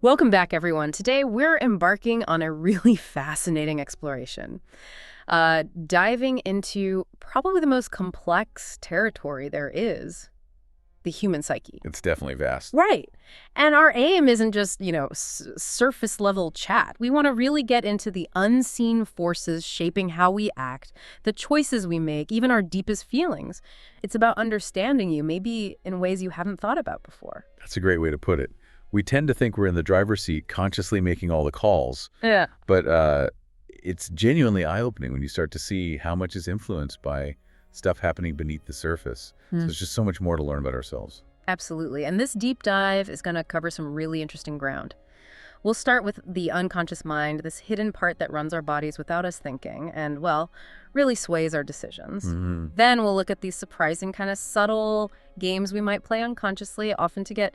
Welcome back, everyone. Today, we're embarking on a really fascinating exploration, diving into probably the most complex territory there is, the human psyche. It's definitely vast. Right. And our aim isn't just, surface level chat. We want to really get into the unseen forces shaping how we act, the choices we make, even our deepest feelings. It's about understanding you, maybe in ways you haven't thought about before. That's a great way to put it. We tend to think we're in the driver's seat, consciously making all the calls. Yeah. But it's genuinely eye-opening when you start to see how much is influenced by stuff happening beneath the surface. So there's just so much more to learn about ourselves. Absolutely. And this deep dive is going to cover some really interesting ground. We'll start with the unconscious mind, this hidden part that runs our bodies without us thinking and, well, really sways our decisions. Then we'll look at these surprising kind of subtle games we might play unconsciously, often to get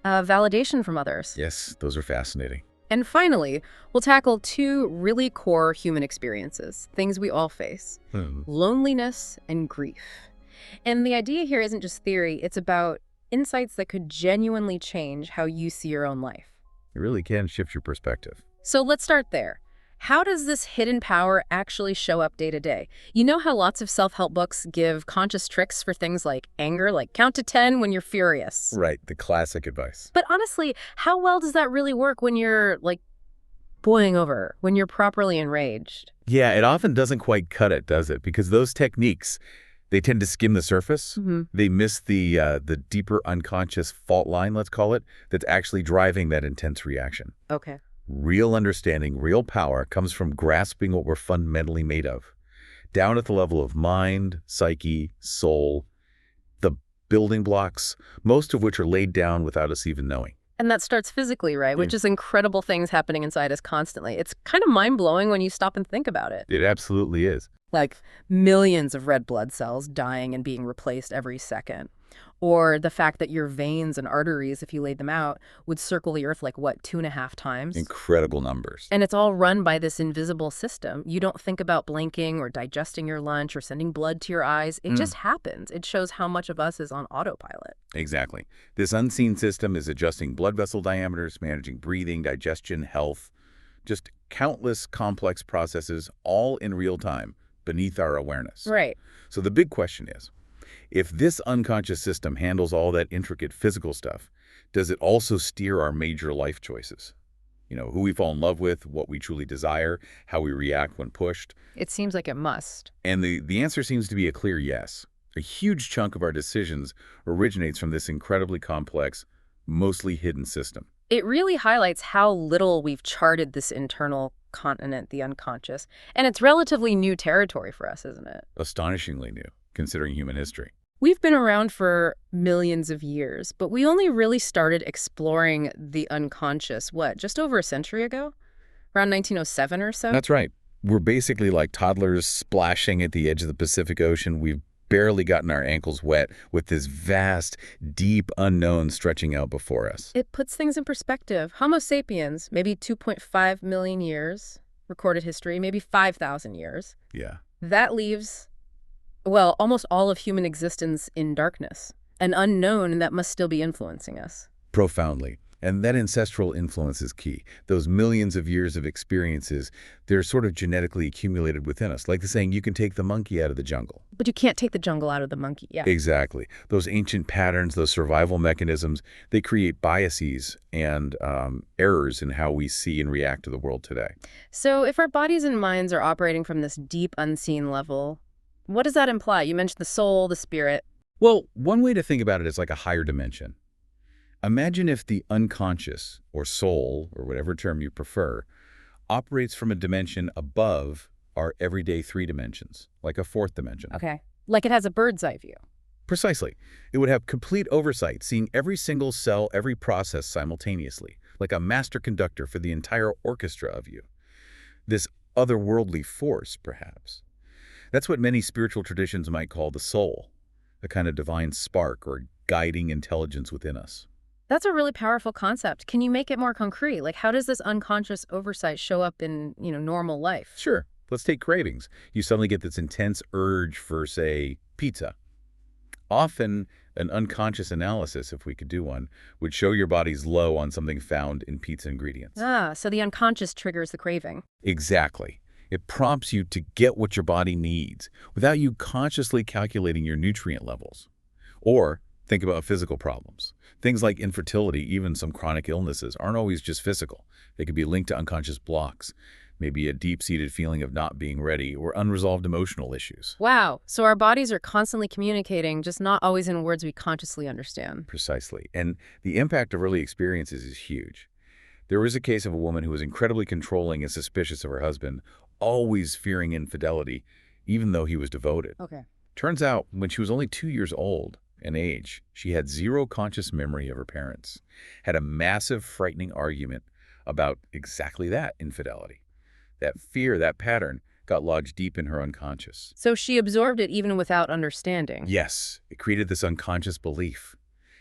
validation from others. Yes, those are fascinating. And finally, we'll tackle two really core human experiences, things we all face, loneliness and grief. And the idea here isn't just theory, it's about insights that could genuinely change how you see your own life. It really can shift your perspective. So let's start there. How does this hidden power actually show up day to day? You know how lots of self-help books give conscious tricks for things like anger, like count to 10 when you're furious. Right, the classic advice. But honestly, how well does that really work when you're, boiling over, when you're properly enraged? Yeah, it often doesn't quite cut it, does it? Because those techniques, they tend to skim the surface. They miss the deeper unconscious fault line, let's call it, that's actually driving that intense reaction. Okay. Real understanding, real power comes from grasping what we're fundamentally made of. Down at the level of mind, psyche, soul, the building blocks, most of which are laid down without us even knowing. And that starts physically, right? Which is incredible things happening inside us constantly. It's kind of mind-blowing when you stop and think about it. It absolutely is. Like millions of red blood cells dying and being replaced every second. Or the fact that your veins and arteries, if you laid them out, would circle the earth 2.5 times? Incredible numbers. And it's all run by this invisible system. You don't think about blinking or digesting your lunch or sending blood to your eyes. It just happens. It shows how much of us is on autopilot. Exactly. This unseen system is adjusting blood vessel diameters, managing breathing, digestion, health, just countless complex processes all in real time beneath our awareness. Right. So the big question is, if this unconscious system handles all that intricate physical stuff, does it also steer our major life choices? You know, who we fall in love with, what we truly desire, how we react when pushed. It seems like it must. And the answer seems to be a clear yes. A huge chunk of our decisions originates from this incredibly complex, mostly hidden system. It really highlights how little we've charted this internal continent, the unconscious. And it's relatively new territory for us, isn't it? Astonishingly new, considering human history. We've been around for millions of years, but we only really started exploring the unconscious, just over a century ago? Around 1907 or so? That's right. We're basically like toddlers splashing at the edge of the Pacific Ocean. We've barely gotten our ankles wet with this vast, deep unknown stretching out before us. It puts things in perspective. Homo sapiens, maybe 2.5 million years, recorded history, maybe 5,000 years. Yeah. That leaves, almost all of human existence in darkness, an unknown that must still be influencing us. Profoundly. And that ancestral influence is key. Those millions of years of experiences, they're sort of genetically accumulated within us. Like the saying, you can take the monkey out of the jungle. But you can't take the jungle out of the monkey, yeah. Exactly. Those ancient patterns, those survival mechanisms, they create biases and errors in how we see and react to the world today. So if our bodies and minds are operating from this deep, unseen level, what does that imply? You mentioned the soul, the spirit. Well, one way to think about it is like a higher dimension. Imagine if the unconscious, or soul, or whatever term you prefer, operates from a dimension above our everyday three dimensions, like a fourth dimension. Okay. Like it has a bird's eye view. Precisely. It would have complete oversight, seeing every single cell, every process simultaneously, like a master conductor for the entire orchestra of you. This otherworldly force, perhaps. That's what many spiritual traditions might call the soul, a kind of divine spark or guiding intelligence within us. That's a really powerful concept. Can you make it more concrete? Like, how does this unconscious oversight show up in, normal life? Sure. Let's take cravings. You suddenly get this intense urge for, say, pizza. Often, An unconscious analysis, if we could do one, would show your body's low on something found in pizza ingredients. Ah, so the unconscious triggers the craving. Exactly. It prompts you to get what your body needs without you consciously calculating your nutrient levels. Or think about physical problems. Things like infertility, even some chronic illnesses, aren't always just physical. They could be linked to unconscious blocks, maybe a deep-seated feeling of not being ready or unresolved emotional issues. Wow, so our bodies are constantly communicating, just not always in words we consciously understand. Precisely. And the impact of early experiences is huge. There was a case of a woman who was incredibly controlling and suspicious of her husband, always fearing infidelity, even though he was devoted. Okay. Turns out, when she was only 2 years old in age, she had zero conscious memory of her parents, had a massive, frightening argument about exactly that, infidelity. That fear, that pattern, got lodged deep in her unconscious. So she absorbed it even without understanding. Yes, it created this unconscious belief.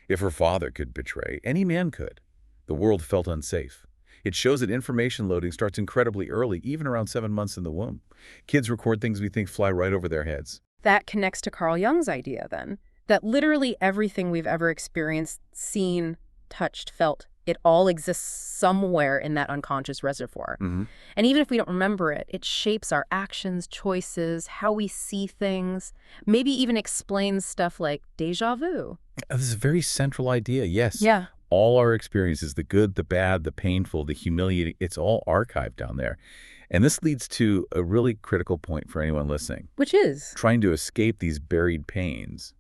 If her father could betray, any man could. The world felt unsafe. It shows that information loading starts incredibly early, even around 7 months in the womb. Kids record things we think fly right over their heads. That connects to Carl Jung's idea, then, that literally everything we've ever experienced, seen, touched, felt, it all exists somewhere in that unconscious reservoir. And even if we don't remember it, it shapes our actions, choices, how we see things, maybe even explains stuff like déjà vu. This is a very central idea, yes. Yeah. All our experiences, the good, the bad, the painful, the humiliating, it's all archived down there. And this leads to a really critical point for anyone listening. Which is? Trying to escape these buried pains.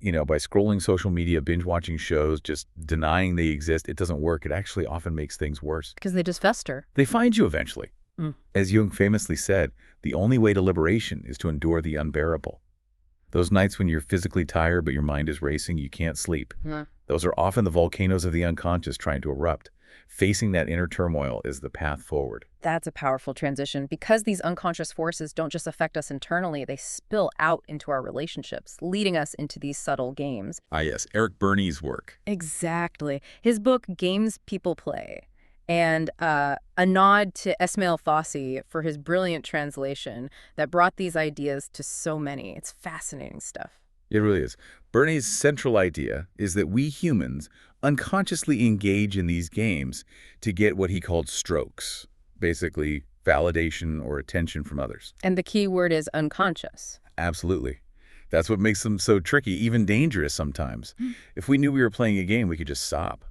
By scrolling social media, binge-watching shows, just denying they exist, it doesn't work. It actually often makes things worse. Because they just fester. They find you eventually. As Jung famously said, the only way to liberation is to endure the unbearable. Those nights when you're physically tired but your mind is racing, you can't sleep. Those are often the volcanoes of the unconscious trying to erupt. Facing that inner turmoil is the path forward. That's a powerful transition. Because these unconscious forces don't just affect us internally, they spill out into our relationships, leading us into these subtle games. Ah, yes, Erik Berne's work. Exactly. His book, Games People Play, and a nod to Esmail Fossey for his brilliant translation that brought these ideas to so many. It's fascinating stuff. It really is. Berne's central idea is that we humans unconsciously engage in these games to get what he called strokes, basically validation or attention from others. And the key word is unconscious. Absolutely. That's what makes them so tricky, even dangerous sometimes. If we knew we were playing a game, we could just stop.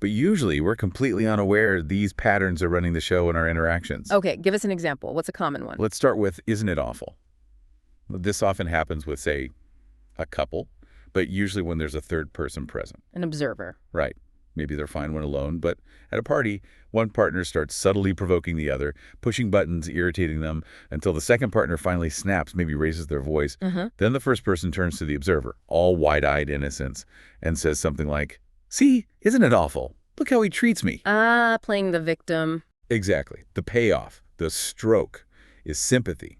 But usually we're completely unaware these patterns are running the show in our interactions. Okay, give us an example. What's a common one? Let's start with, isn't it awful? This often happens with, say, a couple, but usually when there's a third person present. An observer. Right. Maybe they're fine when alone, but at a party, one partner starts subtly provoking the other, pushing buttons, irritating them, until the second partner finally snaps, maybe raises their voice. Then the first person turns to the observer, all wide-eyed innocence, and says something like, "See, isn't it awful? Look how he treats me." Ah, playing the victim. Exactly. The payoff, the stroke, is sympathy.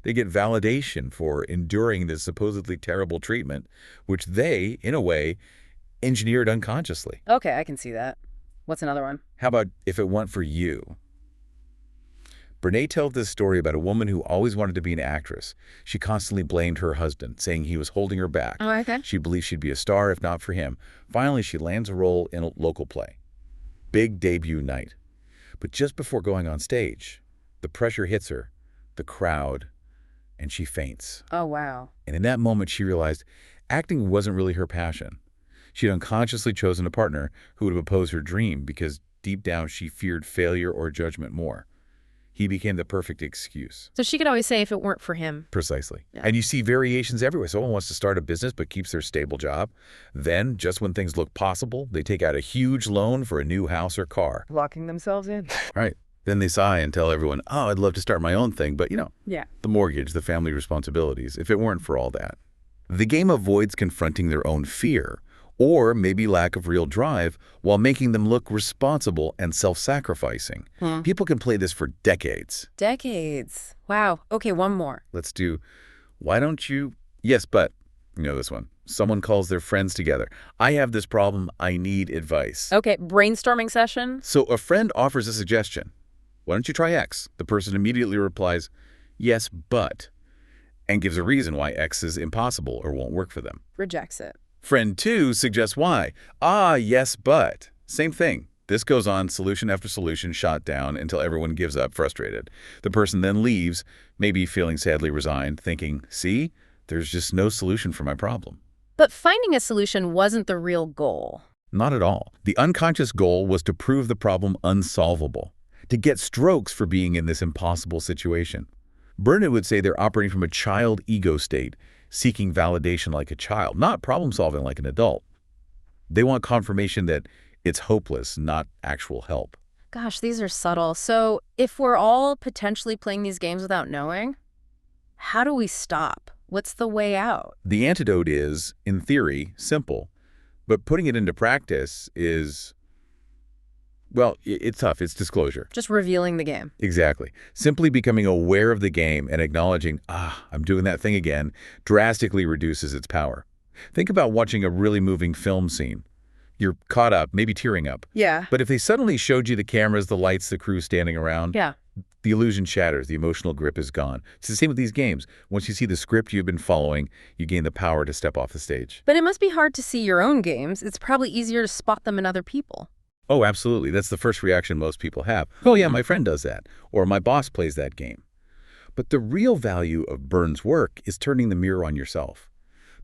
They get validation for enduring this supposedly terrible treatment, which they, in a way, engineered unconsciously. Okay, I can see that. What's another one? How about if it weren't for you? Berne tells this story about a woman who always wanted to be an actress. She constantly blamed her husband, saying he was holding her back. Oh, okay. She believed she'd be a star if not for him. Finally, she lands a role in a local play. Big debut night. But just before going on stage, the pressure hits her, the crowd, and she faints. Oh, wow. And in that moment, she realized acting wasn't really her passion. She'd unconsciously chosen a partner who would oppose her dream because deep down she feared failure or judgment more. He became the perfect excuse. So she could always say if it weren't for him. Precisely. Yeah. And you see variations everywhere. Someone wants to start a business but keeps their stable job. Then, just when things look possible, they take out a huge loan for a new house or car. Locking themselves in. Right. Then they sigh and tell everyone, "Oh, I'd love to start my own thing, but Yeah. the mortgage, the family responsibilities, if it weren't for all that." The game avoids confronting their own fear, or maybe lack of real drive, while making them look responsible and self-sacrificing. People can play this for decades. Decades. Wow. Okay, one more. Let's do, why don't you, yes, but, this one. Someone calls their friends together. "I have this problem, I need advice." Okay, brainstorming session. So a friend offers a suggestion. "Why don't you try X?" The person immediately replies, "Yes, but." and gives a reason why X is impossible or won't work for them. Rejects it. Friend 2 suggests why. Ah, yes, but. Same thing. This goes on solution after solution, shot down until everyone gives up, frustrated. The person then leaves, maybe feeling sadly resigned, thinking, see, there's just no solution for my problem. But finding a solution wasn't the real goal. Not at all. The unconscious goal was to prove the problem unsolvable, to get strokes for being in this impossible situation. Berne would say they're operating from a child ego state, seeking validation like a child, not problem-solving like an adult. They want confirmation that it's hopeless, not actual help. Gosh, these are subtle. So if we're all potentially playing these games without knowing, how do we stop? What's the way out? The antidote is, in theory, simple, but putting it into practice is, well, it's tough. It's disclosure. Just revealing the game. Exactly. Simply becoming aware of the game and acknowledging, I'm doing that thing again, drastically reduces its power. Think about watching a really moving film scene. You're caught up, maybe tearing up. Yeah. But if they suddenly showed you the cameras, the lights, the crew standing around, Yeah. the illusion shatters, the emotional grip is gone. It's the same with these games. Once you see the script you've been following, you gain the power to step off the stage. But it must be hard to see your own games. It's probably easier to spot them in other people. Oh, absolutely. That's the first reaction most people have. Oh, yeah, my friend does that. Or my boss plays that game. But the real value of Berne's work is turning the mirror on yourself.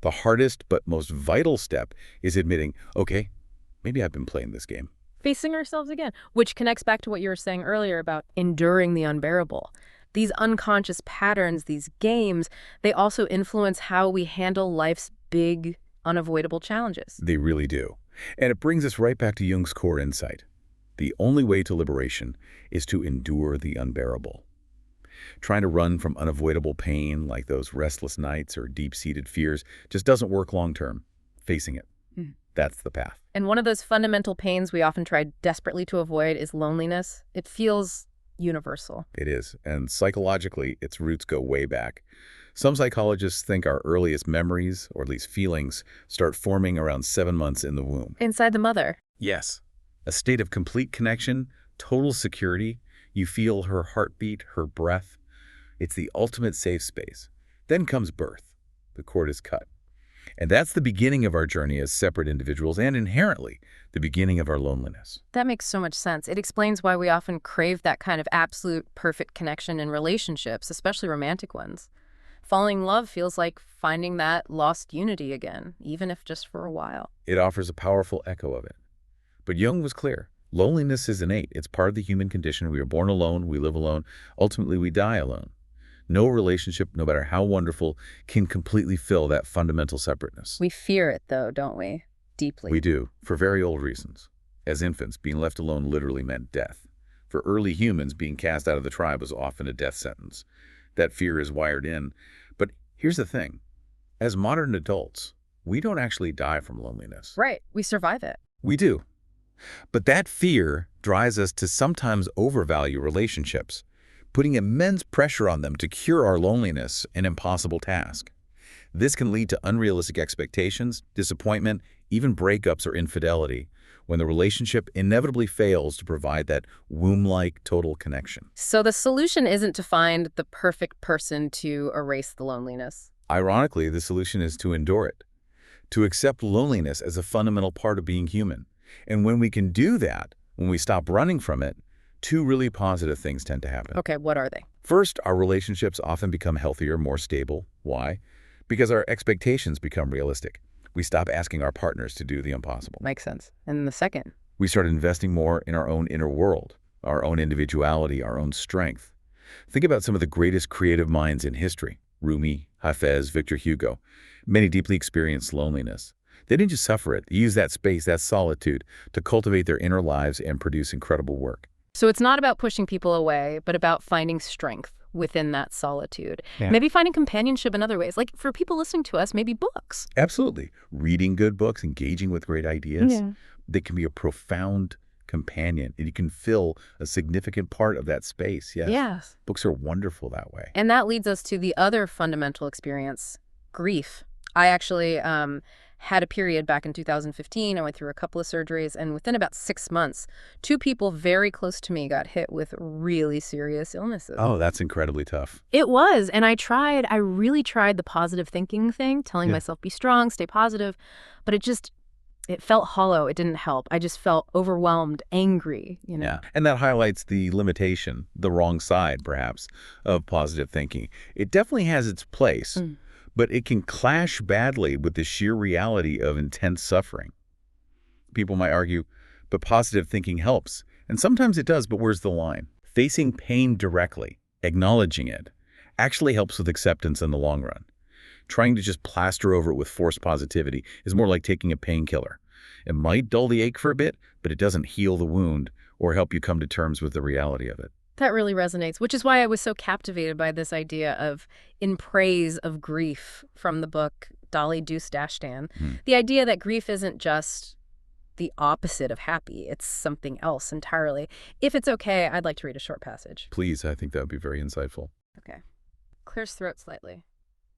The hardest but most vital step is admitting, okay, maybe I've been playing this game. Facing ourselves again, which connects back to what you were saying earlier about enduring the unbearable. These unconscious patterns, these games, they also influence how we handle life's big, unavoidable challenges. They really do. And it brings us right back to Jung's core insight. The only way to liberation is to endure the unbearable. Trying to run from unavoidable pain like those restless nights or deep-seated fears just doesn't work long-term. Facing it, that's the path. And one of those fundamental pains we often try desperately to avoid is loneliness. It feels universal. It is. And psychologically, its roots go way back. Some psychologists think our earliest memories, or at least feelings, start forming around 7 months in the womb. Inside the mother. Yes. A state of complete connection, total security. You feel her heartbeat, her breath. It's the ultimate safe space. Then comes birth. The cord is cut. And that's the beginning of our journey as separate individuals and inherently the beginning of our loneliness. That makes so much sense. It explains why we often crave that kind of absolute perfect connection in relationships, especially romantic ones. Falling in love feels like finding that lost unity again, even if just for a while. It offers a powerful echo of it. But Jung was clear. Loneliness is innate. It's part of the human condition. We are born alone. We live alone. Ultimately, we die alone. No relationship, no matter how wonderful, can completely fill that fundamental separateness. We fear it, though, don't we? Deeply. We do, for very old reasons. As infants, being left alone literally meant death. For early humans, being cast out of the tribe was often a death sentence. That fear is wired in. But here's the thing. As modern adults, we don't actually die from loneliness. Right. We survive it. We do. But that fear drives us to sometimes overvalue relationships, putting immense pressure on them to cure our loneliness, an impossible task. This can lead to unrealistic expectations, disappointment, even breakups or infidelity, when the relationship inevitably fails to provide that womb-like total connection. So the solution isn't to find the perfect person to erase the loneliness. Ironically, the solution is to endure it, to accept loneliness as a fundamental part of being human. And when we can do that, when we stop running from it, two really positive things tend to happen. Okay, what are they? First, our relationships often become healthier, more stable. Why? Because our expectations become realistic. We stop asking our partners to do the impossible. Makes sense. And the second? We start investing more in our own inner world, our own individuality, our own strength. Think about some of the greatest creative minds in history. Rumi, Hafez, Victor Hugo. Many deeply experienced loneliness. They didn't just suffer it. They used that space, that solitude, to cultivate their inner lives and produce incredible work. So it's not about pushing people away, but about finding strength within that solitude. Yeah. Maybe finding companionship in other ways. Like for people listening to us, maybe books. Absolutely. Reading good books, engaging with great ideas. Yeah. They can be a profound companion, and you can fill a significant part of that space. Yes. Yes. Books are wonderful that way. And that leads us to the other fundamental experience, grief. I actually had a period back in 2015. I went through a couple of surgeries, and within about 6 months, two people very close to me got hit with really serious illnesses. Oh, that's incredibly tough. It was, and I really tried the positive thinking thing, telling myself, be strong, stay positive, but it felt hollow. It didn't help. I just felt overwhelmed, angry, Yeah. And that highlights the limitation, the wrong side, perhaps, of positive thinking. It definitely has its place, but it can clash badly with the sheer reality of intense suffering. People might argue, but positive thinking helps. And sometimes it does, but where's the line? Facing pain directly, acknowledging it, actually helps with acceptance in the long run. Trying to just plaster over it with forced positivity is more like taking a painkiller. It might dull the ache for a bit, but it doesn't heal the wound or help you come to terms with the reality of it. That really resonates, which is why I was so captivated by this idea of In Praise of Grief from the book Dolly Deuce Dashdan. The idea that grief isn't just the opposite of happy, it's something else entirely. If it's okay, I'd like to read a short passage. Please, I think that would be very insightful. Okay. Clears throat slightly.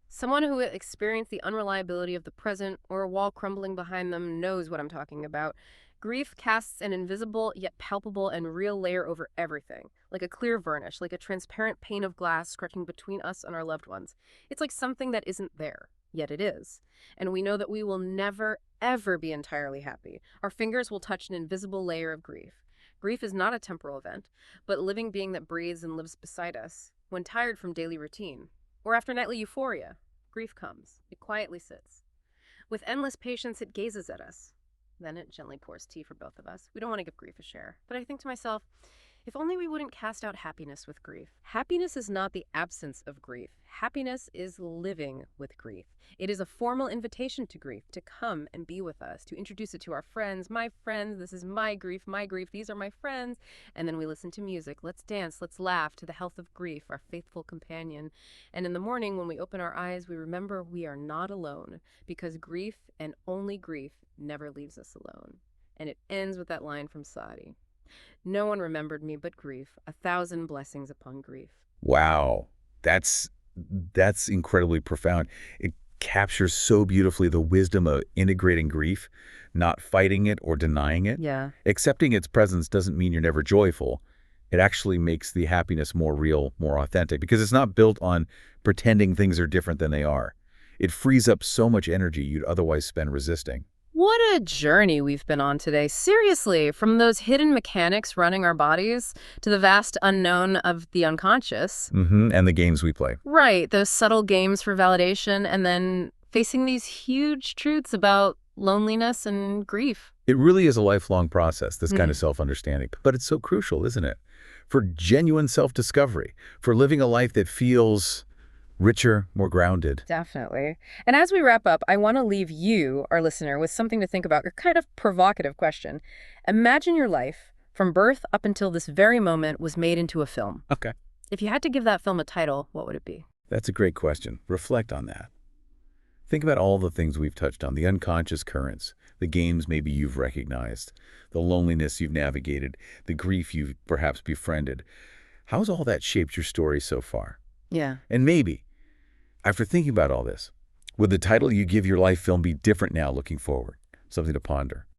Someone who experienced the unreliability of the present or a wall crumbling behind them knows what I'm talking about. Grief casts an invisible yet palpable and real layer over everything, like a clear varnish, like a transparent pane of glass stretching between us and our loved ones. It's like something that isn't there, yet it is. And we know that we will never, ever be entirely happy. Our fingers will touch an invisible layer of grief. Grief is not a temporal event, but a living being that breathes and lives beside us. When tired from daily routine, or after nightly euphoria, grief comes. It quietly sits. With endless patience, it gazes at us. Then it gently pours tea for both of us. We don't want to give grief a share. But I think to myself, if only we wouldn't cast out happiness with grief. Happiness is not the absence of grief. Happiness is living with grief. It is a formal invitation to grief, to come and be with us, to introduce it to our friends. My friends, this is my grief, these are my friends. And then we listen to music. Let's dance, let's laugh to the health of grief, our faithful companion. And in the morning, when we open our eyes, we remember we are not alone, because grief and only grief never leaves us alone. And it ends with that line from Saadi. No one remembered me but grief, 1,000 blessings upon grief. Wow. That's incredibly profound. It captures so beautifully the wisdom of integrating grief, not fighting it or denying it. Yeah. Accepting its presence doesn't mean you're never joyful. It actually makes the happiness more real, more authentic, because it's not built on pretending things are different than they are. It frees up so much energy you'd otherwise spend resisting. What a journey we've been on today. Seriously, from those hidden mechanics running our bodies to the vast unknown of the unconscious. And the games we play. Right, those subtle games for validation, and then facing these huge truths about loneliness and grief. It really is a lifelong process, this kind of self-understanding. But it's so crucial, isn't it? For genuine self-discovery, for living a life that feels richer, more grounded. Definitely. And as we wrap up, I want to leave you, our listener, with something to think about, a kind of provocative question. Imagine your life, from birth up until this very moment, was made into a film. Okay. If you had to give that film a title, what would it be? That's a great question. Reflect on that. Think about all the things we've touched on, the unconscious currents, the games maybe you've recognized, the loneliness you've navigated, the grief you've perhaps befriended. How's all that shaped your story so far? Yeah. And maybe, after thinking about all this, would the title you give your life film be different now looking forward? Something to ponder.